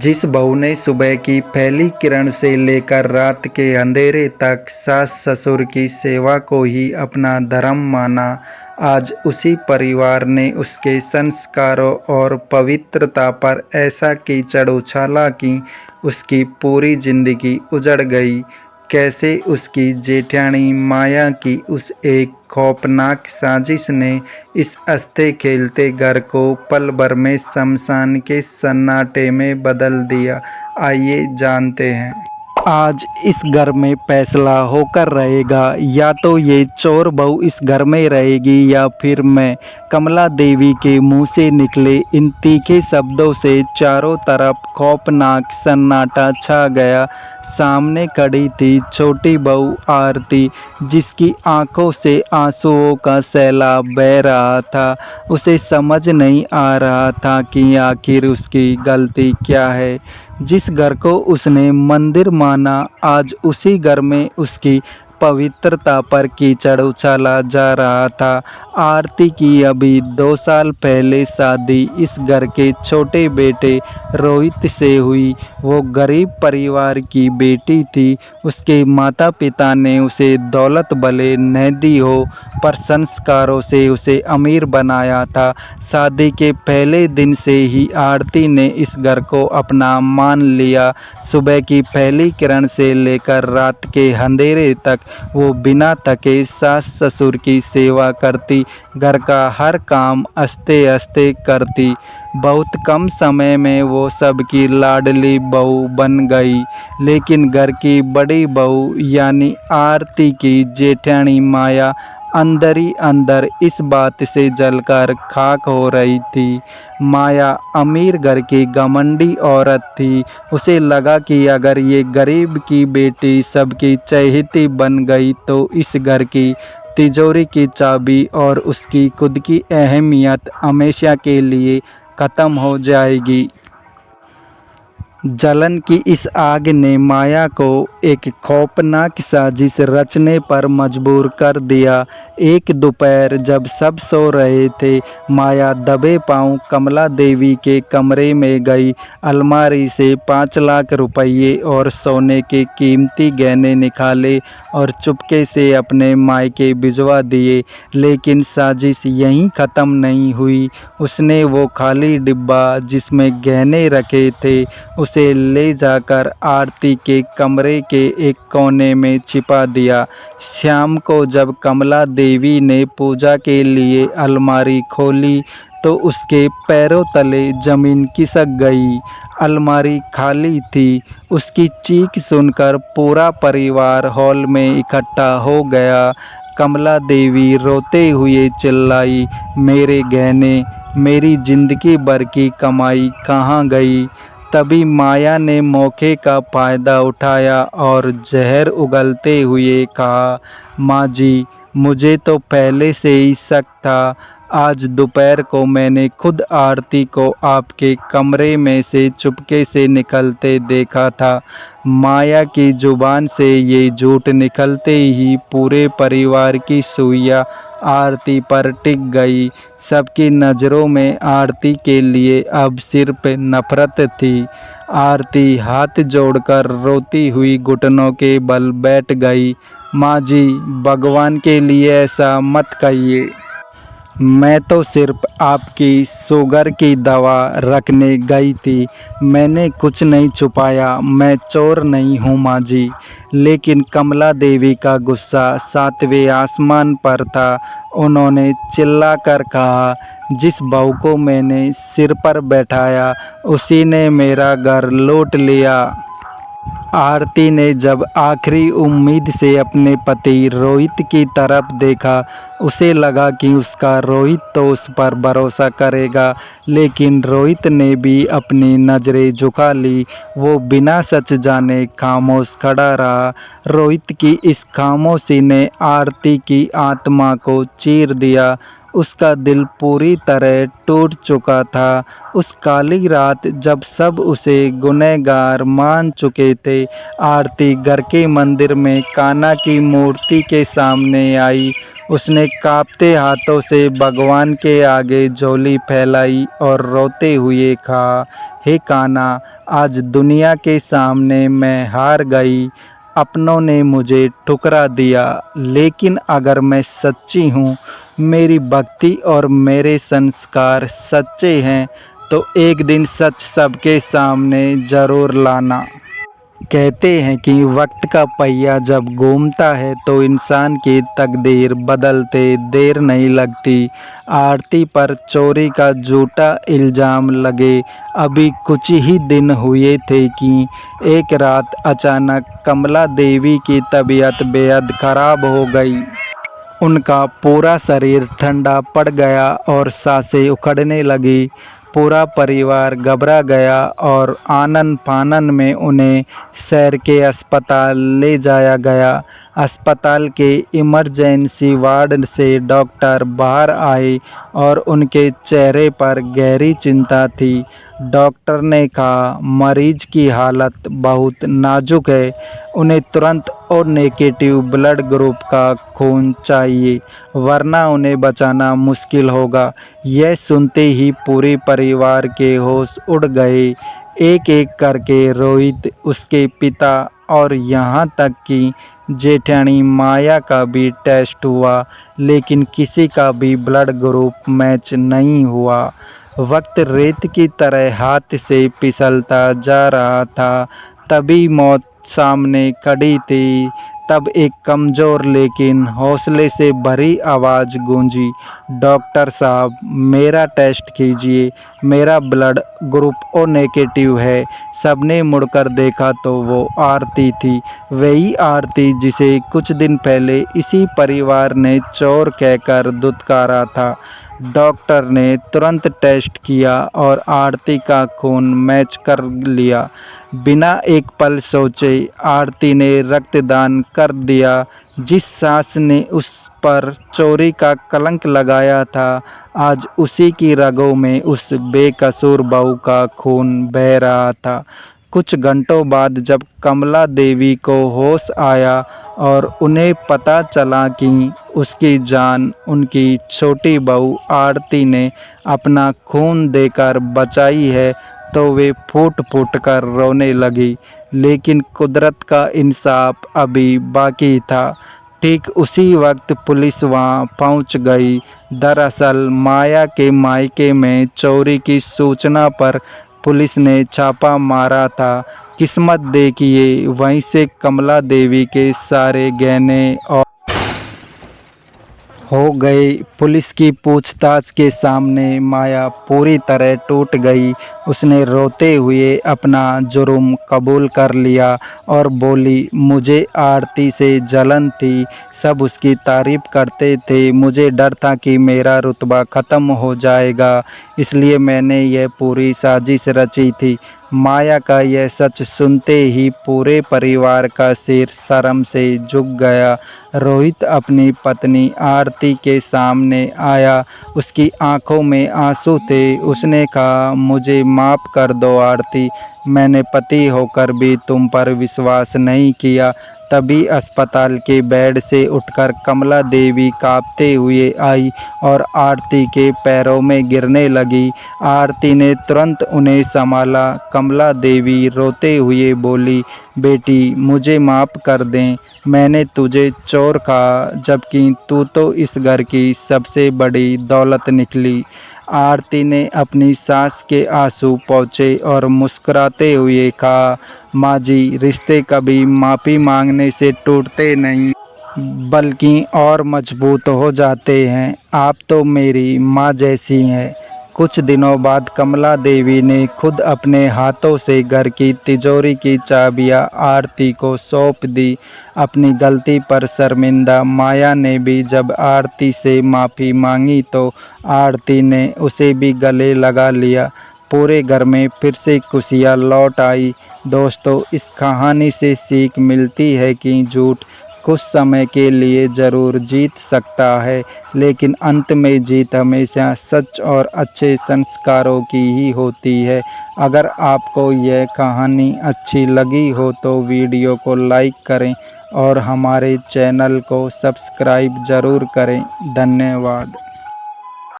जिस बहू ने सुबह की पहली किरण से लेकर रात के अंधेरे तक सास ससुर की सेवा को ही अपना धर्म माना, आज उसी परिवार ने उसके संस्कारों और पवित्रता पर ऐसा कीचड़ उछाला कि उसकी पूरी जिंदगी उजड़ गई। कैसे उसकी जेठानी माया की उस एक खौफनाक साजिश ने इस हंसते खेलते घर को पल भर में शमशान के सन्नाटे में बदल दिया, आइए जानते हैं। आज इस घर में फैसला होकर रहेगा, या तो ये चोर बहू इस घर में रहेगी या फिर मैं। कमला देवी के मुंह से निकले इन तीखे शब्दों से चारों तरफ खौफनाक सन्नाटा छा गया। सामने खड़ी थी छोटी बहू आरती, जिसकी आंखों से आंसुओं का सैलाब बह रहा था। उसे समझ नहीं आ रहा था कि आखिर उसकी गलती क्या है। जिस घर को उसने मंदिर माना, आज उसी घर में उसकी पवित्रता पर कीचड़ उछाला जा रहा था। आरती की अभी 2 साल पहले शादी इस घर के छोटे बेटे रोहित से हुई। वो गरीब परिवार की बेटी थी। उसके माता पिता ने उसे दौलत भले न दी हो, पर संस्कारों से उसे अमीर बनाया था। शादी के पहले दिन से ही आरती ने इस घर को अपना मान लिया। सुबह की पहली किरण से लेकर रात के अंधेरे तक वो बिना थके सास ससुर की सेवा करती, घर का हर काम आस्ते आस्ते करती। बहुत कम समय में वो सबकी लाडली बहू बन गई। लेकिन घर की बड़ी बहू यानी आरती की जेठानी माया अंदर ही अंदर इस बात से जलकर खाक हो रही थी। माया अमीर घर की घमंडी औरत थी। उसे लगा कि अगर ये गरीब की बेटी सबकी चहेती बन गई तो इस घर की तिजोरी की चाबी और उसकी खुद की अहमियत हमेशा के लिए ख़त्म हो जाएगी। जलन की इस आग ने माया को एक खौफनाक साजिश रचने पर मजबूर कर दिया। एक दोपहर जब सब सो रहे थे, माया दबे पांव कमला देवी के कमरे में गई। अलमारी से 5 लाख रुपये और सोने के कीमती गहने निकाले और चुपके से अपने मायके भिजवा दिए। लेकिन साजिश यहीं ख़त्म नहीं हुई। उसने वो खाली डिब्बा जिसमें गहने रखे थे, उसे ले जाकर आरती के कमरे के एक कोने में छिपा दिया। शाम को जब कमला देवी ने पूजा के लिए अलमारी खोली तो उसके पैरों तले जमीन खिसक गई। अलमारी खाली थी। उसकी चीख सुनकर पूरा परिवार हॉल में इकट्ठा हो गया। कमला देवी रोते हुए चिल्लाई, मेरे गहने, मेरी जिंदगी भर की कमाई कहाँ गई। तभी माया ने मौके का फ़ायदा उठाया और जहर उगलते हुए कहा, माँ जी, मुझे तो पहले से ही शक था। आज दोपहर को मैंने खुद आरती को आपके कमरे में से चुपके से निकलते देखा था। माया की जुबान से ये झूठ निकलते ही पूरे परिवार की सुइयां आरती पर टिक गई। सबकी नज़रों में आरती के लिए अब सिर्फ नफरत थी। आरती हाथ जोड़कर रोती हुई घुटनों के बल बैठ गई। माँ जी, भगवान के लिए ऐसा मत कहिए। मैं तो सिर्फ आपकी शुगर की दवा रखने गई थी। मैंने कुछ नहीं छुपाया। मैं चोर नहीं हूँ माँ जी। लेकिन कमला देवी का गुस्सा 7वें आसमान पर था। उन्होंने चिल्लाकर कहा, जिस बहू को मैंने सिर पर बैठाया उसी ने मेरा घर लूट लिया। आरती ने जब आखिरी उम्मीद से अपने पति रोहित की तरफ देखा, उसे लगा कि उसका रोहित तो उस पर भरोसा करेगा। लेकिन रोहित ने भी अपनी नज़रें झुका ली। वो बिना सच जाने खामोश खड़ा रहा। रोहित की इस खामोशी ने आरती की आत्मा को चीर दिया। उसका दिल पूरी तरह टूट चुका था। उस काली रात जब सब उसे गुनहगार मान चुके थे, आरती घर के मंदिर में कान्हा की मूर्ति के सामने आई। उसने कांपते हाथों से भगवान के आगे झोली फैलाई और रोते हुए कहा, हे कान्हा, आज दुनिया के सामने मैं हार गई। अपनों ने मुझे ठुकरा दिया, लेकिन अगर मैं सच्ची हूँ, मेरी भक्ति और मेरे संस्कार सच्चे हैं, तो एक दिन सच सबके सामने ज़रूर लाना। कहते हैं कि वक्त का पहिया जब घूमता है तो इंसान की तकदीर बदलते देर नहीं लगती। आरती पर चोरी का झूठा इल्ज़ाम लगे अभी कुछ ही दिन हुए थे कि एक रात अचानक कमला देवी की तबीयत बेहद खराब हो गई। उनका पूरा शरीर ठंडा पड़ गया और सांसें उखड़ने लगी। पूरा परिवार घबरा गया और आनन फानन में उन्हें शहर के अस्पताल ले जाया गया। अस्पताल के इमरजेंसी वार्ड से डॉक्टर बाहर आए और उनके चेहरे पर गहरी चिंता थी। डॉक्टर ने कहा, मरीज की हालत बहुत नाजुक है, उन्हें तुरंत और नेगेटिव ब्लड ग्रुप का खून चाहिए, वरना उन्हें बचाना मुश्किल होगा। यह सुनते ही पूरे परिवार के होश उड़ गए। एक एक करके रोहित, उसके पिता और यहाँ तक कि जेठानी माया का भी टेस्ट हुआ, लेकिन किसी का भी ब्लड ग्रुप मैच नहीं हुआ। वक्त रेत की तरह हाथ से फिसलता जा रहा था। तभी मौत सामने खड़ी थी। तब एक कमज़ोर लेकिन हौसले से भरी आवाज़ गूंजी, डॉक्टर साहब, मेरा टेस्ट कीजिए, मेरा ब्लड ग्रुप ओ नेगेटिव है। सबने मुड़कर देखा तो वो आरती थी, वही आरती जिसे कुछ दिन पहले इसी परिवार ने चोर कहकर दुत्कारा था। डॉक्टर ने तुरंत टेस्ट किया और आरती का खून मैच कर लिया। बिना एक पल सोचे आरती ने रक्तदान कर दिया। जिस सास ने उस पर चोरी का कलंक लगाया था, आज उसी की रगों में उस बेकसूर बहू का खून बह रहा था। कुछ घंटों बाद जब कमला देवी को होश आया और उन्हें पता चला कि उसकी जान उनकी छोटी बहू आरती ने अपना खून देकर बचाई है, तो वे फूट फूट कर रोने लगी। लेकिन कुदरत का इंसाफ अभी बाकी था। ठीक उसी वक्त पुलिस वहां पहुंच गई। दरअसल माया के मायके में चोरी की सूचना पर पुलिस ने छापा मारा था। किस्मत देखिए, वहीं से कमला देवी के सारे गहने और हो गए। पुलिस की पूछताछ के सामने माया पूरी तरह टूट गई। उसने रोते हुए अपना जुर्म कबूल कर लिया और बोली, मुझे आरती से जलन थी, सब उसकी तारीफ करते थे, मुझे डर था कि मेरा रुतबा ख़त्म हो जाएगा, इसलिए मैंने यह पूरी साजिश रची थी। माया का यह सच सुनते ही पूरे परिवार का सिर शर्म से झुक गया। रोहित अपनी पत्नी आरती के सामने आया। उसकी आंखों में आंसू थे। उसने कहा, मुझे माफ़ कर दो आरती, मैंने पति होकर भी तुम पर विश्वास नहीं किया। तभी अस्पताल के बेड से उठकर कमला देवी कांपते हुए आई और आरती के पैरों में गिरने लगी। आरती ने तुरंत उन्हें संभाला। कमला देवी रोते हुए बोली, बेटी, मुझे माफ़ कर दें, मैंने तुझे चोर कहा, जबकि तू तो इस घर की सबसे बड़ी दौलत निकली। आरती ने अपनी सास के आंसू पोंछे और मुस्कुराते हुए कहा, माँ जी, रिश्ते कभी माफ़ी मांगने से टूटते नहीं, बल्कि और मजबूत हो जाते हैं। आप तो मेरी माँ जैसी हैं। कुछ दिनों बाद कमला देवी ने खुद अपने हाथों से घर की तिजोरी की चाबियां आरती को सौंप दी। अपनी गलती पर शर्मिंदा माया ने भी जब आरती से माफ़ी मांगी तो आरती ने उसे भी गले लगा लिया। पूरे घर में फिर से खुशियाँ लौट आई। दोस्तों, इस कहानी से सीख मिलती है कि झूठ कुछ समय के लिए ज़रूर जीत सकता है, लेकिन अंत में जीत हमेशा सच और अच्छे संस्कारों की ही होती है। अगर आपको यह कहानी अच्छी लगी हो तो वीडियो को लाइक करें और हमारे चैनल को सब्सक्राइब ज़रूर करें। धन्यवाद।